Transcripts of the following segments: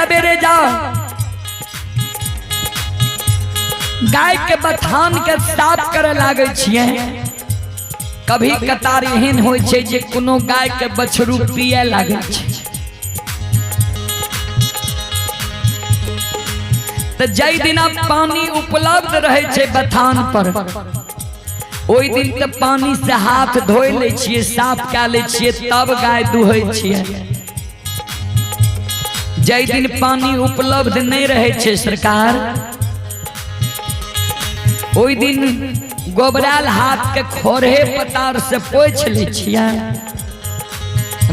सवेरे जा गाय के बथान के साफ करे लागे छिए। कभी कतार एहन होइ छै जे कोनो गाय के बछरू पिए लागे छै तो जय दिन पानी उपलब्ध रहे छै बथान पर ओई दिन के पानी से हाथ धोइ ले छिए, साफ कऽ ले छिए, तब गाय दुहै छिए। जय दिन पानी उपलब्ध नहीं रहे छे सरकार ओई दिन गोबराल हाथ के खोरे पतार से पोछ ले छिए,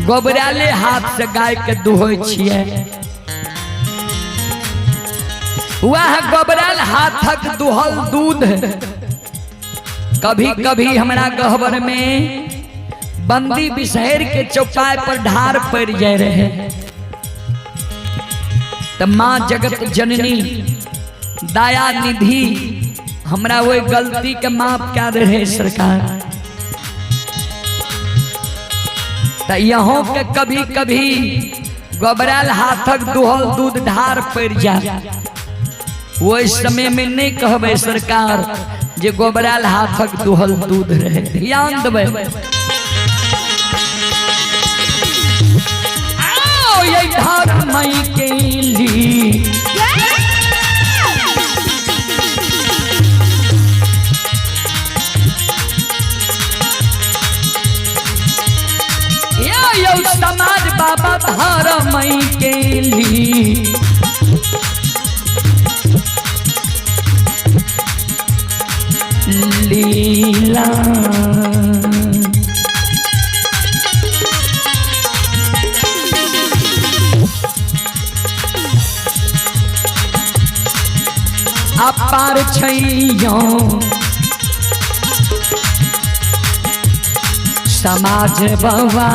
गोबराले हाथ से गाय के दुहै छिए। वह गोबराल हाथक दुहल दूध कभी कभी हमारा गहबर में बंदी बिसहर के चौपाई पर ढार पड़ जाए रहे तो माँ जगत जननी दया निधि हमरा वो गलती के माफ क्या रहे सरकार। तो यहाँ के कभी कभी गोबराल हाथक दुहल दूध ढार पड़ जाए वो इस समय में नहीं कहबे सरकार जे गोबराल हाथक दुहल दूध रहे। ध्यान देबे आओ ये धार मई के ली यो समाज बाबा धार मई के ली लीला अपार छैयो समाज बाबा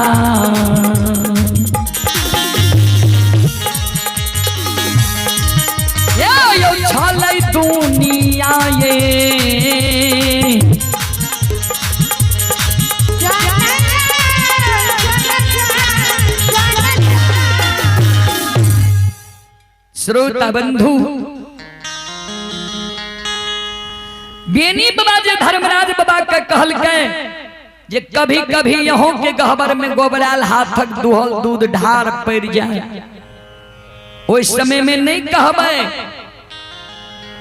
यो छलै दुनिया ये श्रोता बंधु बेनी बाबा जे धर्मराज बाबा के कहल के जे कभी कभी यहाँ के गहबर में गोबराल हाथक दुहल दूध ढार पड़ जाए उस समय में नहीं कहबे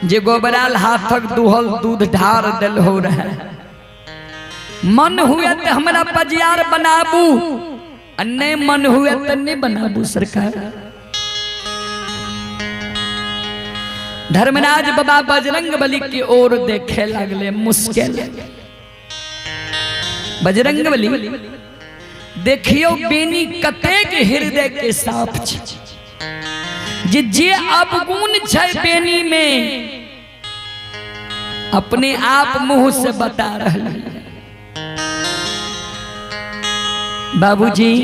जे गोबराल हाथक दुहल दूध ढार दिल हो रहा मन हुए तो हमारा पजियार बनाबू नहीं मन हुए तो नहीं बनाबू सरकार। धर्मराज बाबा बजरंग बली की ओर देखे लगले मुश्किल। बजरंग बली देखियो बेनी कतेक हृदय के साफ जे अवगुण छै बेनी में अपने आप मुंह से बता रहे। बाबूजी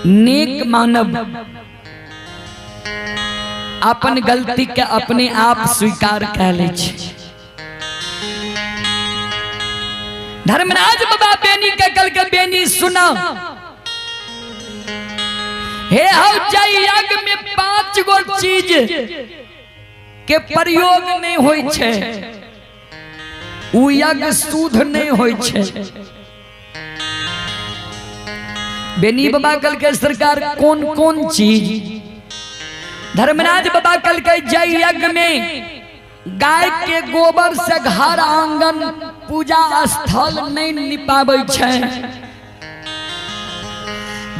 नेक मानव अपन गलती के अपने आप स्वीकार कर ले। धर्मराज बाबा बेनी के कल के बेनी सुना हे हो जय यज्ञ में 5 गो चीज के प्रयोग नहीं होय छे उ यज्ञ शुद्ध नहीं होय छे। बेनी बाबा कल के सरकार कौन कौन चीज? धर्मराज बाबा कल के जय यज्ञ में गाय के गोबर से घर आंगन पूजा स्थल नहीं निपाबै छे।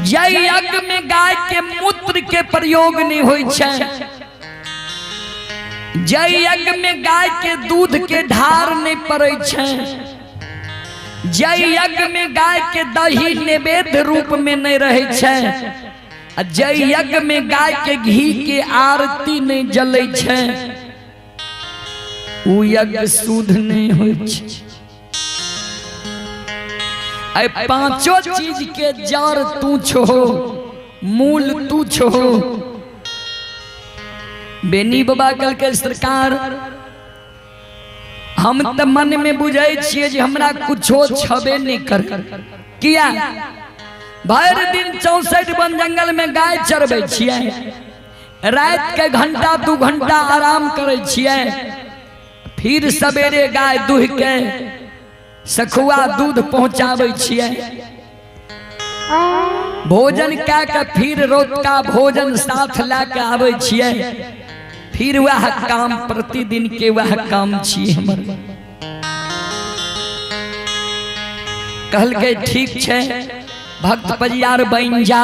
जय यज्ञ में गाय के मूत्र के प्रयोग नहीं होय छे। जय यज्ञ में गाय के दूध के ढार नहीं पड़े छे। जय यज्ञ में गाय के दही नैवेद्य रूप में नहीं रहे छे। जय यज्ञ में गाय के घी के आरती नहीं जले छे। उ यज्ञ शुद्ध नहीं होय छे। ऐ पांचों चीज के जड़ तू छो, मूल तू छो। बेनी बाबा कल के सरकार हम त मन में बुझे छिए जे हमरा कुछो छबे नहीं कर। किया भर दिन 64 वन जंगल में गाय चरबै छियै, रात के घंटा 2 घंटा आराम करे छियै, फिर सवेरे गाय दूह के सखुआ दूध पहुंचाबै छियै, भोजन कए के फिर रोतका भोजन साथ ला के आबै छियै, फिर वह काम प्रतिदिन के वह काम छियै हमर। कहलकै ठीक छै भक्त पजियार बन जा,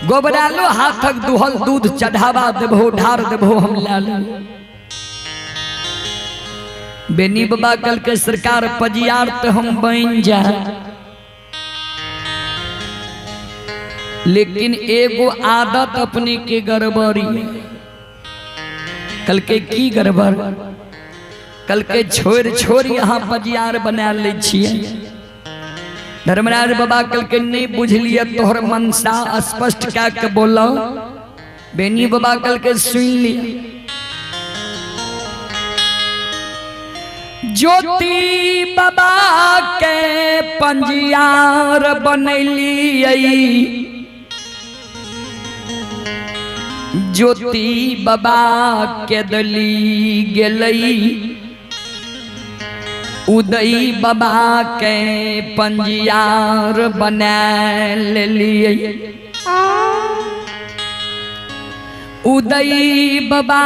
गोबरालो हाथक दुहल दूध चढ़ावा देबो, ढार देबो, हम ला ले। बेनी बाबा कल के सरकार पजियार तो हम बन जा, लेकिन एगो आदत अपने के गड़बड़ी। कल के की गड़बड़? कल के छोड़ छोड़ यहाँ पजियार बना ले छियै। धर्मराज बाबा कल के नहीं बुझलिए, तोहर मनसा स्पष्ट क्या के बोलो। बेनी बाबा कल के सुन लिया, ज्योति बाबा के पंजियार बनैलियै, ज्योति बाबा के दली गेलै, उदय बाबा के पंजियार बना लेलियै, उदय बाबा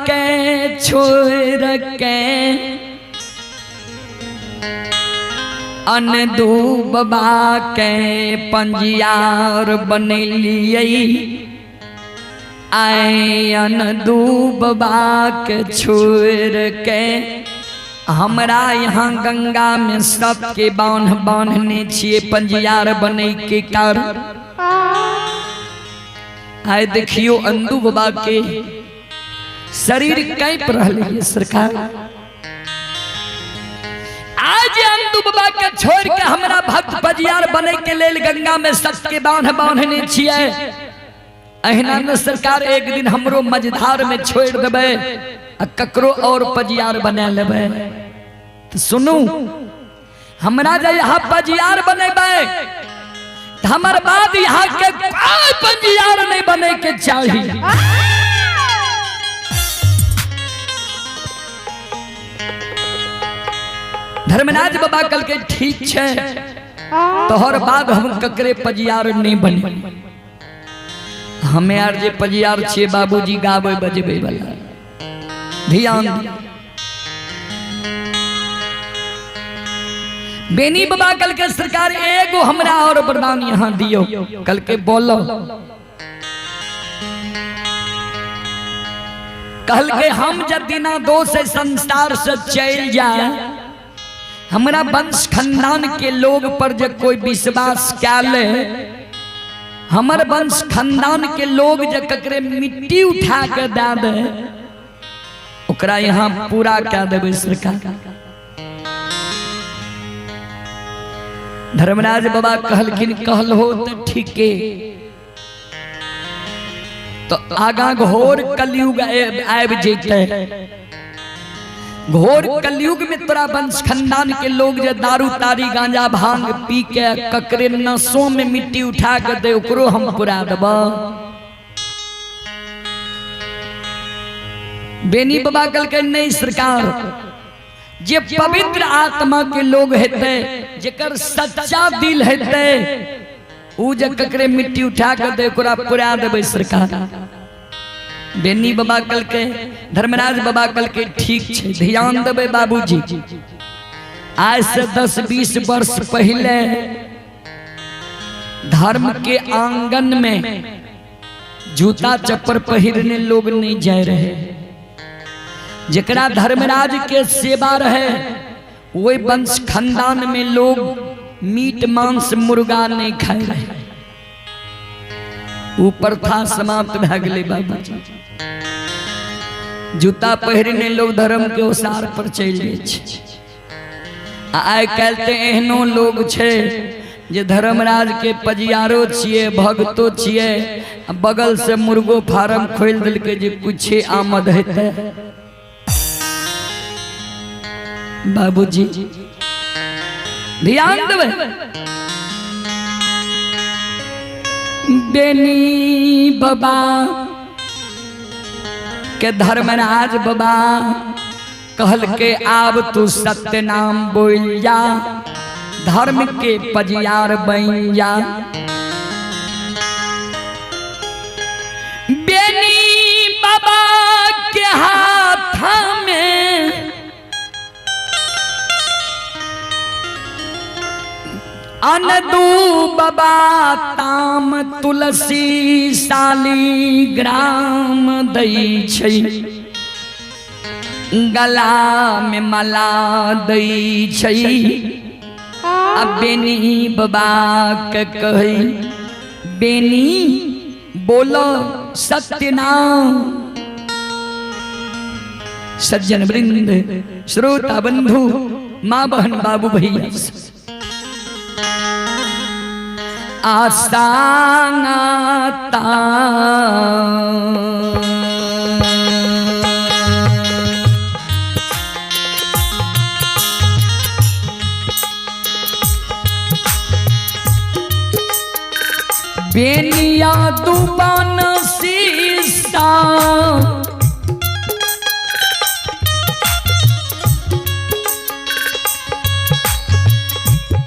के छोड़ के अनदू बाबा के पंजियार बनेलियै, आए अनदू बाबा के छोड़ के हमरा यहाँ गंगा में सबके बांधने छिए पंजियार बने के कारण। आए देखियो अंदू बाबा के शरीर कैप रही सरकार। आज अंदू बाबा के छोड़ के हमरा भक्त पंजियार बने के लेल गंगा में सबके बांधने छिए। अहिना न सरकार एक दिन हमरो मझधार में छोड़ देबे, ककरो और पजियार बना लेबे। तो सुनू, हमरा जे यहाँ पजियार बनेबे तो हमर बाद यहाँ के कोई पजियार नहीं बने के चाहिए। धर्मराज बाबा कल के ठीक छे, तोहर बाद हम ककरे पजियार नहीं बने। हमें आर जे पजियार छे बाबूजी गावे बजबे वाला, ध्यान। बेनी बाबा कल के सरकार एगो हमरा और वरदान यहाँ दियो। कल के बोलो, कल के हम यदि ना दो से संसार से चल जाए, हमरा वंश खानदान के लोग पर जब कोई विश्वास क्या ले, हमर वंश खानदान के लोग जब ककरे मिट्टी उठा के दे दे, ओकरा यहाँ पूरा क्या देवे सरकार। धर्मराज बाबा कहलखिन कहल हो तो ठीके। तो आगा घोर कलयुग आब जेते, घोर कलयुग में तोरा वंश खानदान के लोग जे दारू तारी गांजा भांग पी के ककरे नसों में मिट्टी उठा के दे, ओकरो हम पुरा देब। बेनी बाबा कल के नहीं सरकार, जे पवित्र आत्मा के लोग हेते, जेकर सच्चा दिल हेते, उ जे ककरे मिट्टी उठा के दे, ओकरा पुरा देबे सरकार। बेनी बाबा कल के, धर्मराज बाबा कल के ठीक छे, ध्यान देबे बाबूजी। आज से 10-20 वर्ष पहले धर्म के आंगन में जूता चप्पल पहिरने लोग नहीं जाए रहे। जकरा धर्मराज के सेवा रहे, वही वंश खानदान में लोग मीट मांस मुर्गा नहीं खाए रहे। ऊपर था समाप्त भए गेलै बाबूजी। जूता पहिरने लोग धर्म के ओसार पर चल जाए। आइ काल्हि तो एहनो लोग छे जे धर्मराज के पजियारो छिए, भक्तो छिए, बगल से मुर्गो फार्म खोल दिलके जे कुछ आमद हेते। बाबूजी ध्यान देवे, बेनी बाबा के धर्मराज बाबा कहल के आब तू सत्य नाम बोल जा, धर्म के पजियार बन जा। बेनी बाबा के हाथ में अनदू बाबा ताम तुलसी साली ग्राम दई छै, गला में माला दई छै। अब बेनी बाबा के कही बेनी बोलो सत्य नाम। सज्जन वृंद, श्रोता बंधु, माँ बहन, बाबू भैया, आसानाता बेनिया दुबान सीसा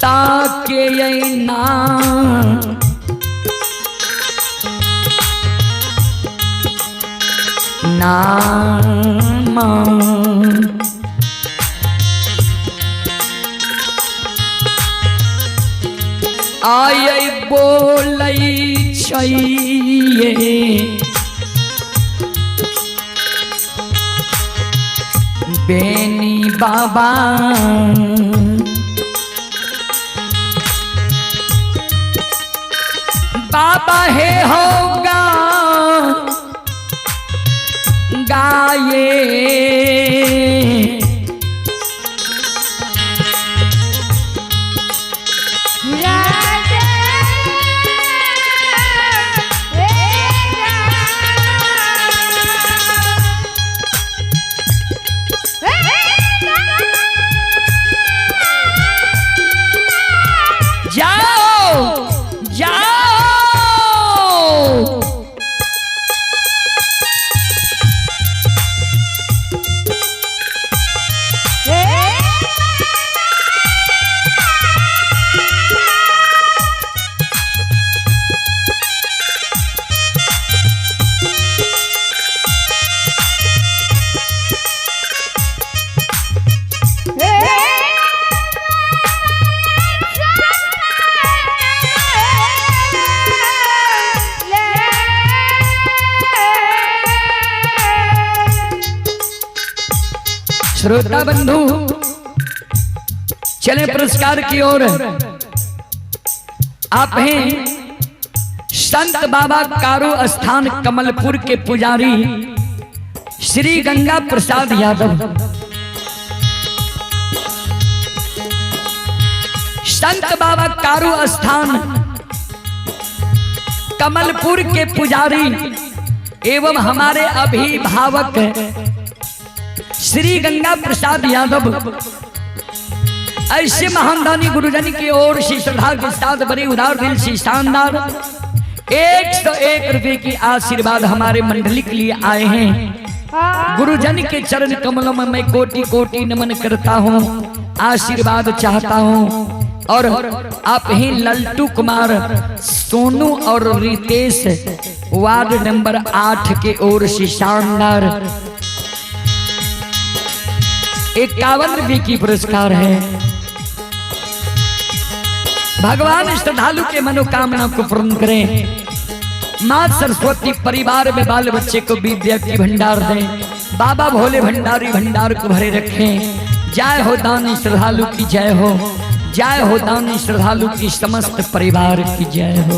ताके ना नाम आय बोलै छै बेनी बाबा। बाबा हे होगा गाये श्रोता बंधु, चले पुरस्कार की ओर। आप हैं संत बाबा कारू स्थान कमलपुर के पुजारी श्री गंगा प्रसाद यादव। संत बाबा कारू स्थान कमलपुर के पुजारी एवं हमारे अभिभावक श्री गंगा प्रसाद यादव ऐसे महानदानी गुरुजन की ओर से श्रद्धा के साथ बड़े उदार दिल से शानदार 101 रुपए की आशीर्वाद हमारे मंडली के लिए आए हैं। गुरुजन के चरण कमलों में मैं कोटि कोटि नमन करता हूँ, आशीर्वाद चाहता हूँ। और आप ही लल्टू कुमार, सोनू और रितेश वार्ड नंबर 8 के ओर से शानदार 51 रुपए की पुरस्कार है। भगवान श्रद्धालु के मनोकामना को पूर्ण करें। माँ सरस्वती परिवार में बाल बच्चे को विद्या की भंडार दें। बाबा भोले भंडारी भंडार को भरे रखें। जय हो दानी श्रद्धालु की जय हो, जय हो दानी श्रद्धालु की समस्त परिवार की जय हो।